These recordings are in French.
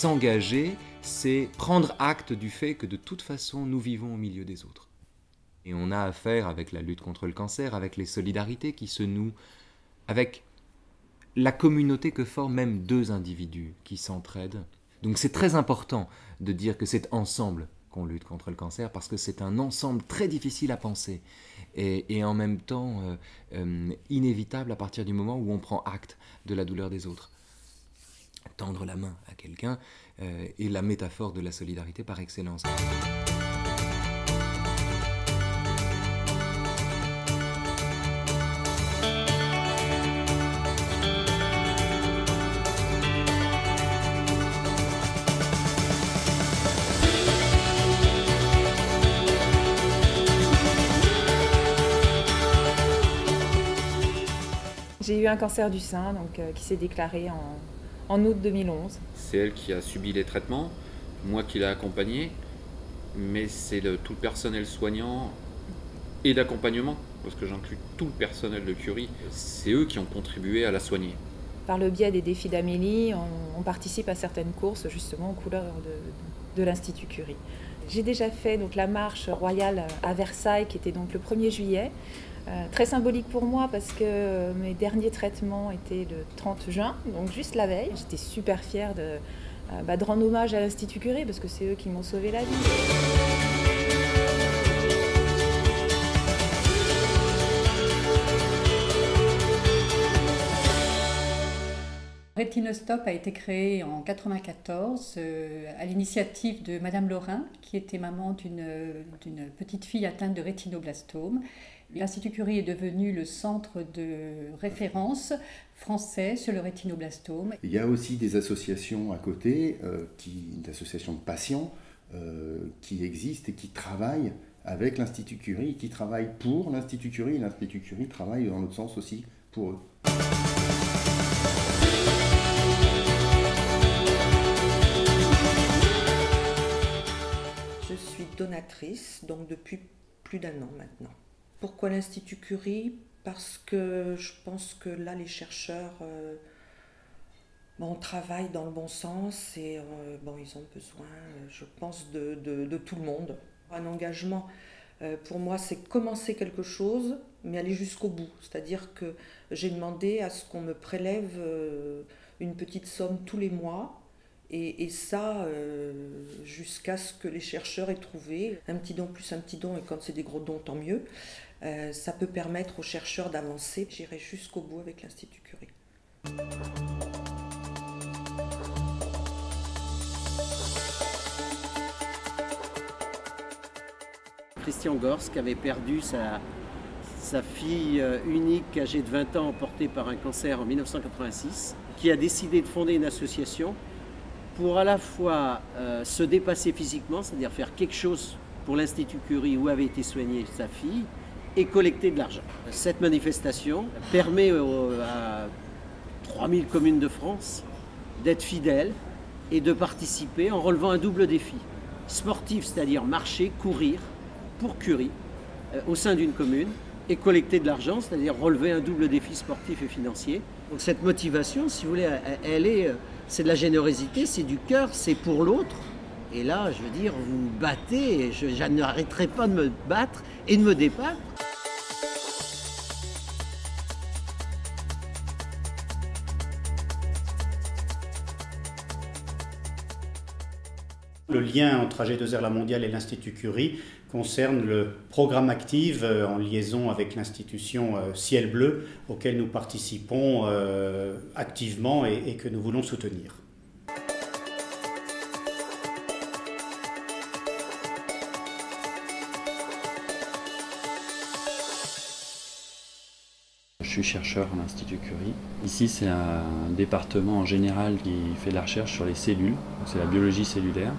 s'engager, c'est prendre acte du fait que de toute façon, nous vivons au milieu des autres. Et on a affaire avec la lutte contre le cancer, avec les solidarités qui se nouent, avec la communauté que forment même deux individus qui s'entraident. Donc c'est très important de dire que c'est ensemble qu'on lutte contre le cancer, parce que c'est un ensemble très difficile à penser et en même temps inévitable à partir du moment où on prend acte de la douleur des autres. Tendre la main à quelqu'un est la métaphore de la solidarité par excellence. J'ai eu un cancer du sein qui s'est déclaré en août 2011. C'est elle qui a subi les traitements, moi qui l'ai accompagnée, mais c'est tout le personnel soignant et d'accompagnement, parce que j'inclus tout le personnel de Curie, c'est eux qui ont contribué à la soigner. Par le biais des défis d'Amélie, on participe à certaines courses justement aux couleurs de l'Institut Curie. J'ai déjà fait la marche royale à Versailles qui était donc le 1er juillet. Très symbolique pour moi parce que mes derniers traitements étaient le 30 juin, donc juste la veille. J'étais super fière de rendre hommage à l'Institut Curie parce que c'est eux qui m'ont sauvé la vie. Rétinostop a été créé en 1994 à l'initiative de Madame Laurin, qui était maman d'une petite fille atteinte de rétinoblastome. L'Institut Curie est devenu le centre de référence français sur le rétinoblastome. Il y a aussi des associations à côté, des associations de patients qui existent et qui travaillent avec l'Institut Curie, qui travaillent pour l'Institut Curie. L'Institut Curie travaille dans l'autre sens aussi pour eux. Je suis donatrice, donc depuis plus d'1 an maintenant. Pourquoi l'Institut Curie? Parce que je pense que là, les chercheurs, on travaille dans le bon sens et ils ont besoin, je pense, de tout le monde. Un engagement, pour moi, c'est commencer quelque chose, mais aller jusqu'au bout. C'est-à-dire que j'ai demandé à ce qu'on me prélève une petite somme tous les mois. Et ça, jusqu'à ce que les chercheurs aient trouvé un petit don plus un petit don, et quand c'est des gros dons, tant mieux, ça peut permettre aux chercheurs d'avancer. J'irai jusqu'au bout avec l'Institut Curie. Christian Gorsk avait perdu sa fille unique âgée de 20 ans emportée par un cancer en 1986, qui a décidé de fonder une association pour à la fois se dépasser physiquement, c'est-à-dire faire quelque chose pour l'Institut Curie où avait été soignée sa fille, et collecter de l'argent. Cette manifestation permet à 3000 communes de France d'être fidèles et de participer en relevant un double défi. Sportif, c'est-à-dire marcher, courir pour Curie au sein d'une commune, et collecter de l'argent, c'est-à-dire relever un double défi sportif et financier. Donc cette motivation, si vous voulez, c'est de la générosité, c'est du cœur, c'est pour l'autre. Et là, je veux dire, vous me battez, et je n'arrêterai pas de me battre et de me débattre. Le lien entre AG2R La Mondiale et l'Institut Curie concerne le programme Active en liaison avec l'institution Ciel Bleu, auquel nous participons activement et que nous voulons soutenir. Je suis chercheur à l'Institut Curie. Ici, c'est un département en général qui fait de la recherche sur les cellules, c'est la biologie cellulaire.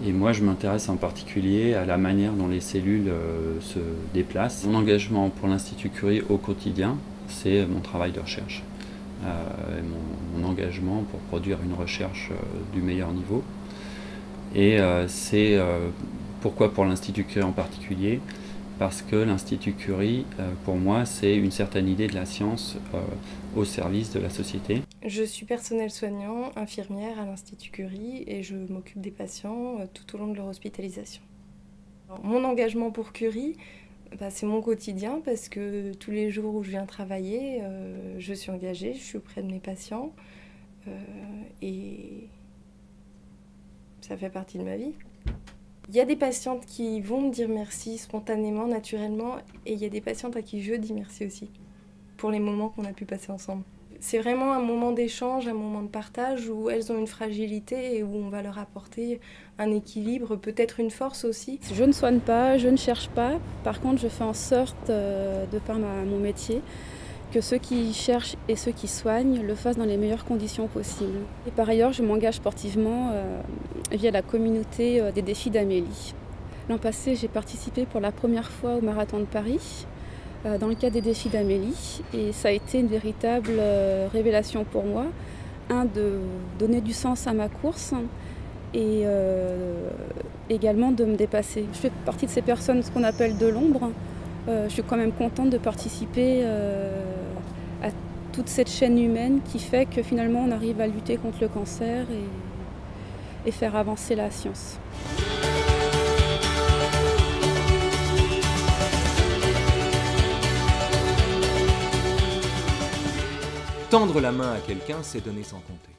Et moi, je m'intéresse en particulier à la manière dont les cellules se déplacent. Mon engagement pour l'Institut Curie au quotidien, c'est mon travail de recherche. Mon engagement pour produire une recherche du meilleur niveau. Et c'est pourquoi pour l'Institut Curie en particulier? Parce que l'Institut Curie, pour moi, c'est une certaine idée de la science au service de la société. Je suis personnel soignant, infirmière à l'Institut Curie et je m'occupe des patients tout au long de leur hospitalisation. Alors, mon engagement pour Curie, c'est mon quotidien parce que tous les jours où je viens travailler, je suis engagée, je suis auprès de mes patients et ça fait partie de ma vie. Il y a des patientes qui vont me dire merci spontanément, naturellement, et il y a des patientes à qui je dis merci aussi pour les moments qu'on a pu passer ensemble. C'est vraiment un moment d'échange, un moment de partage où elles ont une fragilité et où on va leur apporter un équilibre, peut-être une force aussi. Je ne soigne pas, je ne cherche pas. Par contre, je fais en sorte, de par mon métier, que ceux qui cherchent et ceux qui soignent le fassent dans les meilleures conditions possibles. Et par ailleurs, je m'engage sportivement via la communauté des défis d'Amélie. L'an passé, j'ai participé pour la première fois au Marathon de Paris, dans le cadre des défis d'Amélie, et ça a été une véritable révélation pour moi, de donner du sens à ma course et également de me dépasser. Je fais partie de ces personnes, ce qu'on appelle de l'ombre. Je suis quand même contente de participer à toute cette chaîne humaine qui fait que finalement on arrive à lutter contre le cancer et faire avancer la science. Tendre la main à quelqu'un, c'est donner sans compter.